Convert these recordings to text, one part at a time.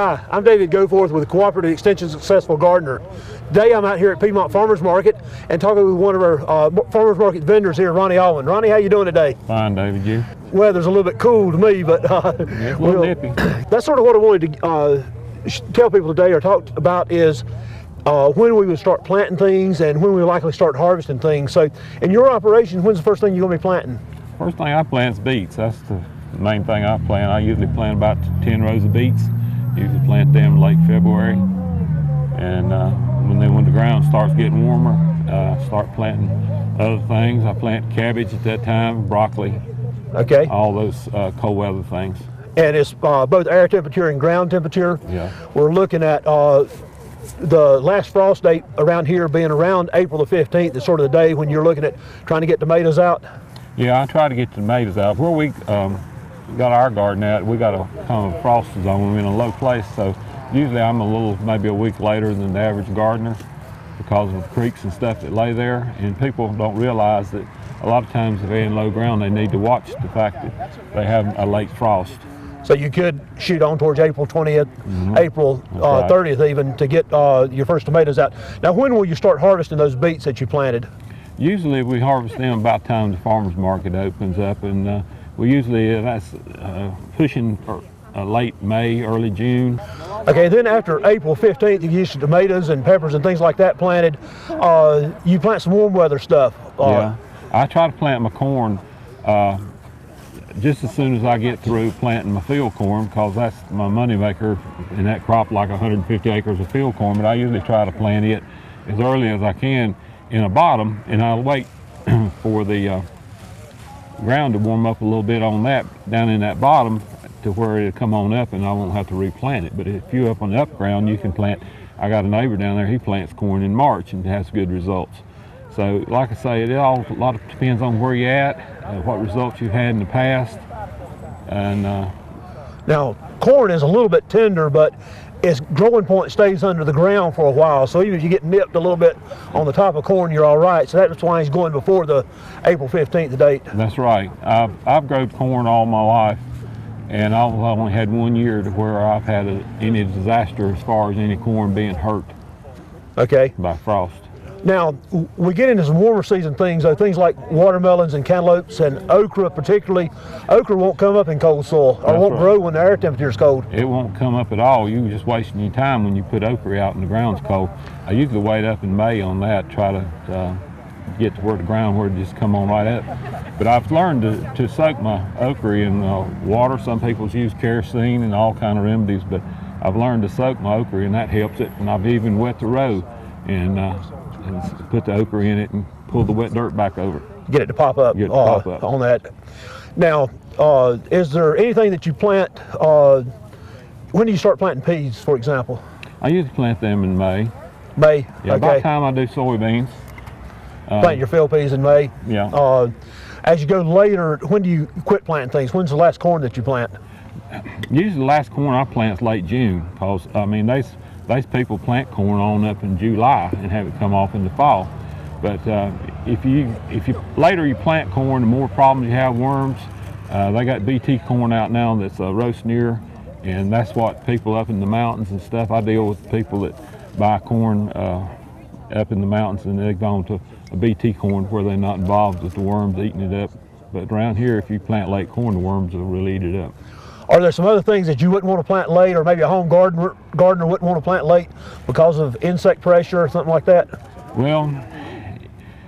Hi, I'm David Goforth with Cooperative Extension Successful Gardner. Today I'm out here at Piedmont Farmers Market and talking with one of our farmers market vendors here, Ronnie Alwyn. Ronnie, how you doing today? Fine, David. You? Weather's a little bit cool to me, but Yeah, it's a little nippy. That's sort of what I wanted to tell people today or talk about is when we would start planting things and when we likely start harvesting things. So in your operation, when's the first thing you're going to be planting? First thing I plant is beets. That's the main thing I plant. I usually plant about 10 rows of beets. Usually plant them late February. And when the ground starts getting warmer, start planting other things. I plant cabbage at that time, broccoli. Okay. All those cold weather things. And it's both air temperature and ground temperature. Yeah. We're looking at the last frost date around here being around April the 15th is sort of the day when you're looking at trying to get tomatoes out. Yeah, I try to get tomatoes out. Where we got our garden at, we got a kind of frost zone. We're in a low place, so usually I'm maybe a week later than the average gardener because of creeks and stuff that lay there. And people don't realize that a lot of times if they're in low ground, they need to watch the fact that they have a late frost. So you could shoot on towards April 20th, April 30th even, to get your first tomatoes out. Now, when will you start harvesting those beets that you planted? Usually we harvest them about the time the farmer's market opens up, and we usually, that's pushing for late May, early June. Okay, then after April 15th, you use tomatoes and peppers and things like that planted. You plant some warm weather stuff. Yeah, I try to plant my corn just as soon as I get through planting my field corn, because that's my money maker in that crop, like 150 acres of field corn. But I usually try to plant it as early as I can in a bottom, and I'll wait for the ground to warm up a little bit on that, down in that bottom, to where it'll come on up and I won't have to replant it. But if you're up on the up ground, you can plant. I got a neighbor down there, he plants corn in March and has good results. So like I say, a lot of depends on where you're at, what results you've had in the past. And now, corn is a little bit tender, but its growing point stays under the ground for a while. So even if you get nipped a little bit on the top of corn, you're all right. So that's why he's going before the April 15th date. That's right. I've grown corn all my life, and I've only had 1 year to where I've had any disaster as far as any corn being hurt by frost. Now, we get into some warmer season things, though, things like watermelons and cantaloupes and okra particularly. Okra won't come up in cold soil, or won't grow when the air temperature is cold. It won't come up at all. You're just wasting your time when you put okra out and the ground's cold. I usually wait up in May on that, try to get to where the ground where it just come on right up. But I've learned to soak my okra in water. Some people use kerosene and all kind of remedies, but I've learned to soak my okra, and that helps it. And I've even wet the row and put the okra in it and pull the wet dirt back over. Get it to pop up, on that. Now, is there anything that you plant, when do you start planting peas, for example? I usually plant them in May. May, yeah, about the time I do soybeans. Plant your field peas in May? Yeah. As you go later, when do you quit planting things? When's the last corn that you plant? Usually the last corn I plant is late June, because, I mean, these people plant corn on up in July and have it come off in the fall. But if you later you plant corn, the more problems you have, worms. They got BT corn out now that's a roast near, and that's what people up in the mountains and stuff. I deal with people that buy corn up in the mountains, and they've gone to a BT corn where they're not involved with the worms eating it up. But around here, if you plant late corn, the worms will really eat it up. Are there some other things that you wouldn't want to plant late, or maybe a home gardener wouldn't want to plant late because of insect pressure or something like that? Well,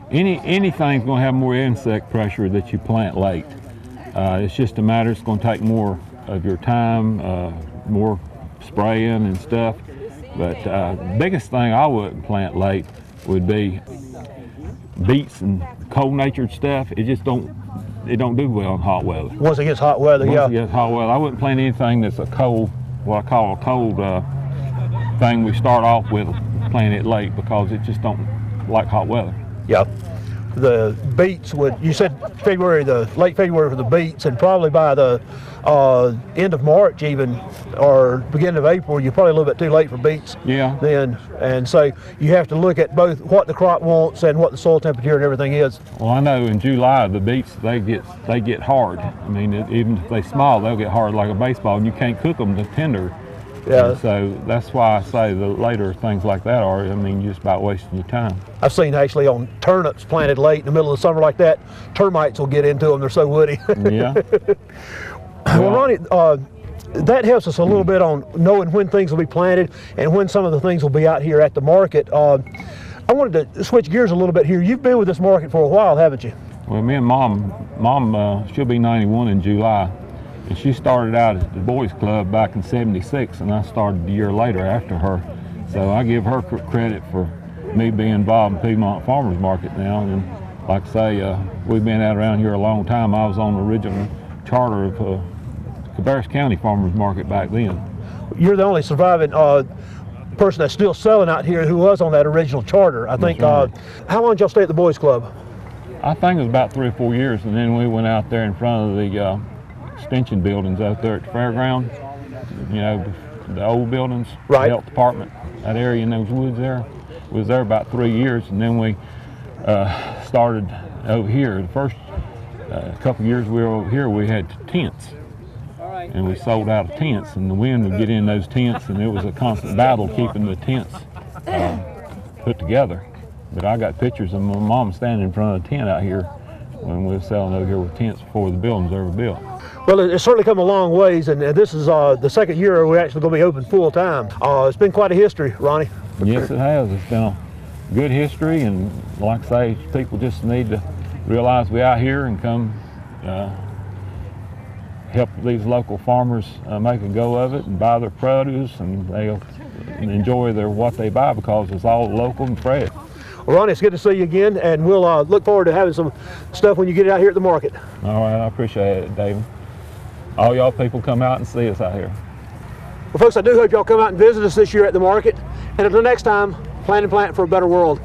anything's going to have more insect pressure that you plant late. It's just a matter, it's going to take more of your time, more spraying and stuff. But the biggest thing I wouldn't plant late would be beets and cold-natured stuff. It don't do well in hot weather. Once it gets hot weather, Once it gets hot weather, I wouldn't plant anything that's a cold, what I call a cold thing we start off with, planting it late, because it just don't like hot weather. Yeah. The beets you said late February for the beets, and probably by the end of March even, or beginning of April, you're probably a little bit too late for beets. Yeah. Then, and so you have to look at both what the crop wants and what the soil temperature and everything is. Well, I know in July the beets they get hard. I mean, even if they small, they'll get hard like a baseball, and you can't cook them to tender Yeah. And so that's why I say the later things like that are, I mean, just about wasting your time. I've seen actually on turnips planted late in the middle of the summer like that, termites will get into them. They're so woody. Yeah. Well, Ronnie, that helps us a little bit on knowing when things will be planted and when some of the things will be out here at the market. I wanted to switch gears a little bit here. You've been with this market for a while, haven't you? Well, me and Mom, she'll be 91 in July, and she started out at the Boys Club back in '76, and I started a year later after her. So I give her credit for me being involved in Piedmont Farmers Market now. And like I say, we've been out around here a long time. I was on the original charter of Cabarrus County Farmers Market back then. You're the only surviving person that's still selling out here who was on that original charter. I think. Right. How long did y'all stay at the Boys Club? I think it was about 3 or 4 years, and then we went out there in front of the extension buildings out there at the fairground. You know, the old buildings, right. The health department, that area in those woods there. We was there about 3 years, and then we started over here. The first couple of years we were over here, we had tents. And we sold out of tents, and the wind would get in those tents, and it was a constant battle keeping the tents put together. But I got pictures of my mom standing in front of a tent out here when we were selling over here with tents before the buildings were ever built. Well, it's certainly come a long ways, and this is the second year we're actually going to be open full time. It's been quite a history, Ronnie. Yes, it has. It's been a good history, and like I say, people just need to realize we're out here and come help these local farmers make a go of it and buy their produce, and they'll enjoy what they buy because it's all local and fresh. Well, Ronnie, it's good to see you again, and we'll look forward to having some stuff when you get it out here at the market. All right, I appreciate it, David. All y'all people come out and see us out here. Well, folks, I do hope y'all come out and visit us this year at the market, and until next time, plan and plant for a better world.